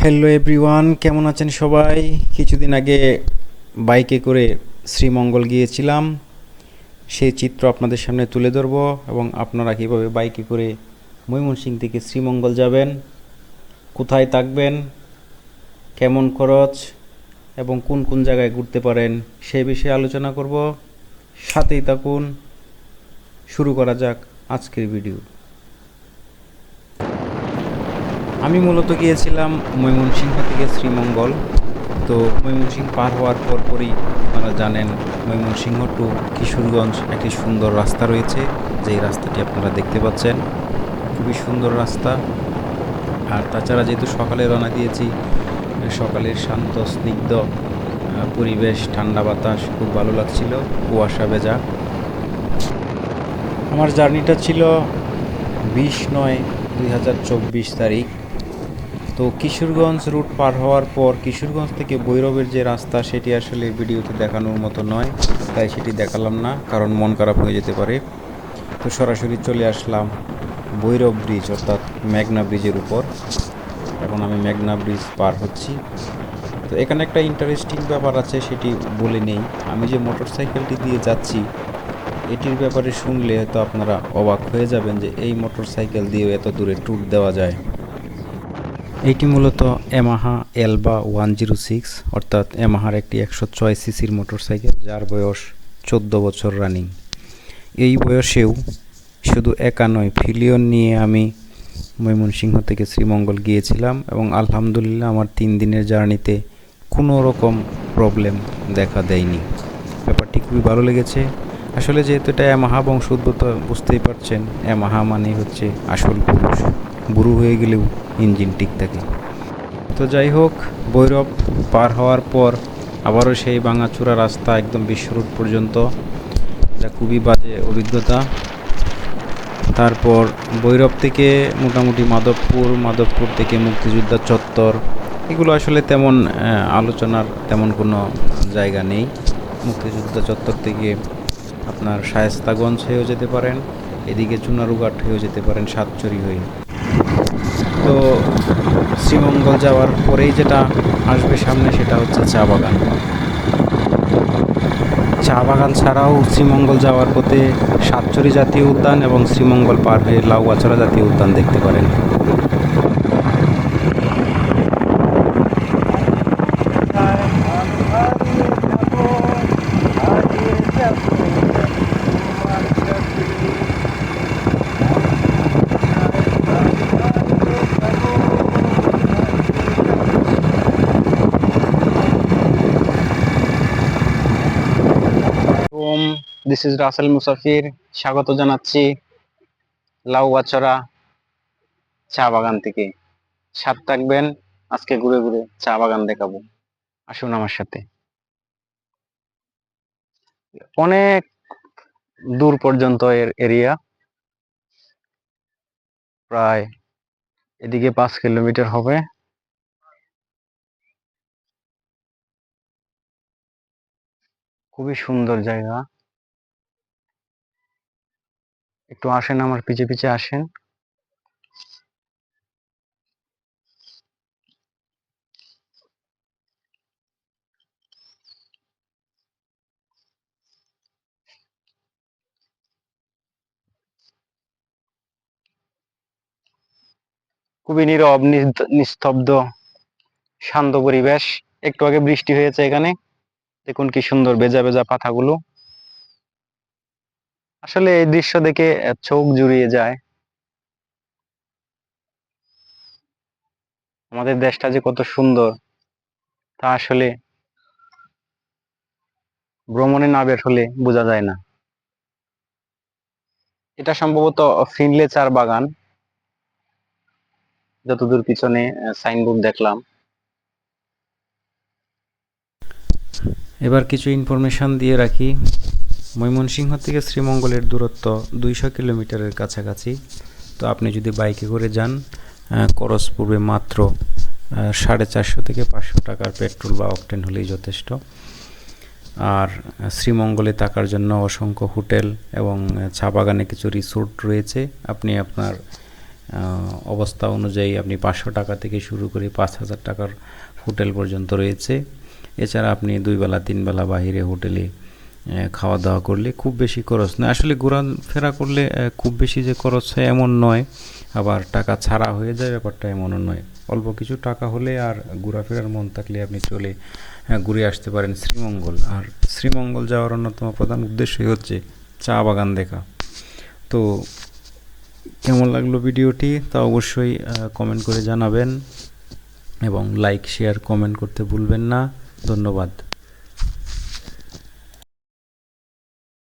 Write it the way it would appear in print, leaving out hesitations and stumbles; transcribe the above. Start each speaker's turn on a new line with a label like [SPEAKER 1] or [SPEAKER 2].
[SPEAKER 1] Hello everyone, কেমন আছেন সবাই? কিছুদিন আগে বাইকে করে শ্রীমঙ্গল গিয়েছিলাম। সেই চিত্র আপনাদের সামনে তুলে ধরব এবং আপনারা কীভাবে বাইকে করে ময়মনসিংহ থেকে শ্রীমঙ্গল যাবেন, কোথায় থাকবেন, কেমন খরচ এবং কোন কোন জায়গায় ঘুরতে পারেন সেই বিষয়ে আলোচনা করব। সাথেই থাকুন, শুরু করা যাক আজকের ভিডিও। আমি মূলত গিয়েছিলাম ময়মনসিংহ থেকে শ্রীমঙ্গল। তো ময়মনসিংহ পার হওয়ার পরপরই আপনারা জানেন ময়মনসিংহ টু কিশোরগঞ্জ একটি সুন্দর রাস্তা রয়েছে, যেই রাস্তাটি আপনারা দেখতে পাচ্ছেন। খুবই সুন্দর রাস্তা। আর তাছাড়া যেহেতু সকালে রওনা দিয়েছি, সকালের শান্ত স্নিগ্ধ পরিবেশ, ঠান্ডা বাতাস খুব ভালো লাগছিল, কুয়াশা ভেজা। আমার জার্নিটা ছিল 20/9/2024 তারিখ। তো কিশোরগঞ্জ রুট পার হওয়ার পর কিশোরগঞ্জ থেকে ভৈরবের যে রাস্তা, সেটি আসলে ভিডিওতে দেখানোর মতো নয়, তাই সেটি দেখালাম না, কারণ মন খারাপ হয়ে যেতে পারে। তো সরাসরি চলে আসলাম ভৈরব ব্রিজ অর্থাৎ মেঘনা ব্রিজের উপর। এখন আমি মেঘনা ব্রিজ পার হচ্ছি। তো এখানে একটা ইন্টারেস্টিং ব্যাপার আছে, সেটি বলে নেই। আমি যে মোটরসাইকেলটি দিয়ে যাচ্ছি, এটির ব্যাপারে শুনলে তো আপনারা অবাক হয়ে যাবেন যে এই মোটরসাইকেল দিয়েও এত দূরে ট্যুর দেওয়া যায়। এইটি মূলত ইয়ামাহা এলবা 106 অর্থাৎ ইয়ামাহার একটি 106 সিসির মোটরসাইকেল, যার বয়স 14 বছর রানিং। এই বয়সেও শুধু একা নয়, ফিলিয়ন নিয়ে আমি ময়মনসিংহ থেকে শ্রীমঙ্গল গিয়েছিলাম এবং আলহামদুলিল্লাহ আমার 3 দিনের জার্নিতে কোনো রকম প্রবলেম দেখা দেয়নি। ব্যাপারটি খুবই ভালো লেগেছে। আসলে যেহেতু এটা ইয়ামাহা বংশোদ্ভূত, বুঝতেই পারছেন, ইয়ামাহা মানে হচ্ছে আসল পুরুষ। বুড়ো হয়ে গেলেও ইঞ্জিন ঠিক থাকে। তো যাই হোক, ভৈরব পার হওয়ার পর আবারও সেই ভাঙাচোরা রাস্তা একদম বিশ্ব রোড পর্যন্ত, যা খুবই বাজে অভিজ্ঞতা। তারপর ভৈরব থেকে মোটামুটি মাধবপুর থেকে মুক্তিযোদ্ধা চত্বর, এগুলো আসলে তেমন আলোচনার তেমন কোনো জায়গা নেই। মুক্তিযোদ্ধা চত্বর থেকে আপনার শায়েস্তাগঞ্জ হয়েও যেতে পারেন, এদিকে চুনারুঘাট হয়েও যেতে পারেন, সাতচুরি হয়ে। তো শ্রীমঙ্গল যাওয়ার পরেই যেটা আসবে সামনে, সেটা হচ্ছে চা বাগান। চা বাগান ছাড়াও শ্রীমঙ্গল যাওয়ার পথে সাতচুরি জাতীয় উদ্যান এবং শ্রীমঙ্গল পার হয়ে লাউগাছড়া জাতীয় উদ্যান দেখতে পারেন। দিস ইজ রাসেল মুসাফির, স্বাগত জানাচ্ছি লাউগাছড়া চা বাগান থেকে। সাথ থাকবেন, আজকে ঘুরে ঘুরে চা বাগান দেখাবো, আসুন আমার সাথে। অনেক দূর পর্যন্ত এর এরিয়া, প্রায় এদিকে 5 কিলোমিটার হবে। খুবই সুন্দর জায়গা। একটু আসেন, আমার পিছে পিছে আসেন। খুবই নীরব, নিস্তব্ধ, শান্ত পরিবেশ। একটু আগে বৃষ্টি হয়েছে এখানে, দেখুন কি সুন্দর ভেজা ভেজা পাতাগুলো। আসলে এই দৃশ্য দেখে চোখ জুড়িয়ে যায়। আমাদের দেশটা যে কত সুন্দর, তা আসলে ভ্রমণে না বের হলে বোঝা যায় না। এটা সম্ভবত ফিনলে চার বাগান, যতদূর পিছনে সাইনবোর্ড দেখলাম। এবার কিছু ইনফরমেশন দিয়ে রাখি। ময়মনসিংহ থেকে শ্রীমঙ্গলের দূরত্ব 200 কিলোমিটারের কাছাকাছি। তো আপনি যদি বাইকে করে যান, খরচ পড়বে মাত্র 450 থেকে 500 টাকার পেট্রোল বা অকটেন হলেই যথেষ্ট। আর শ্রীমঙ্গলে থাকার জন্য অসংখ্য হোটেল এবং চা বাগানে কিছু রিসোর্ট রয়েছে। আপনি আপনার অবস্থা অনুযায়ী আপনি 500 টাকা থেকে শুরু করে 5000 টাকার হোটেল পর্যন্ত রয়েছে। এছাড়া আপনি 2 বেলা 3 বেলা বাইরে হোটেলে খাওয়া দাওয়া করলে খুব বেশি খরচ নয়। আসলে ঘোরাফেরা করলে খুব বেশি যে খরচ হয় এমন নয়, আবার টাকা ছাড়া হয়ে যায় ব্যাপারটা এমনও নয়। অল্প কিছু টাকা হলে আর ঘোরাফেরার মন থাকলে আপনি চলে ঘুরে আসতে পারেন শ্রীমঙ্গল। আর শ্রীমঙ্গল যাওয়ার অন্যতম প্রধান উদ্দেশ্যই হচ্ছে চা বাগান দেখা। তো কেমন লাগলো ভিডিওটি তা অবশ্যই কমেন্ট করে জানাবেন এবং লাইক শেয়ার কমেন্ট করতে ভুলবেন না। ধন্যবাদ।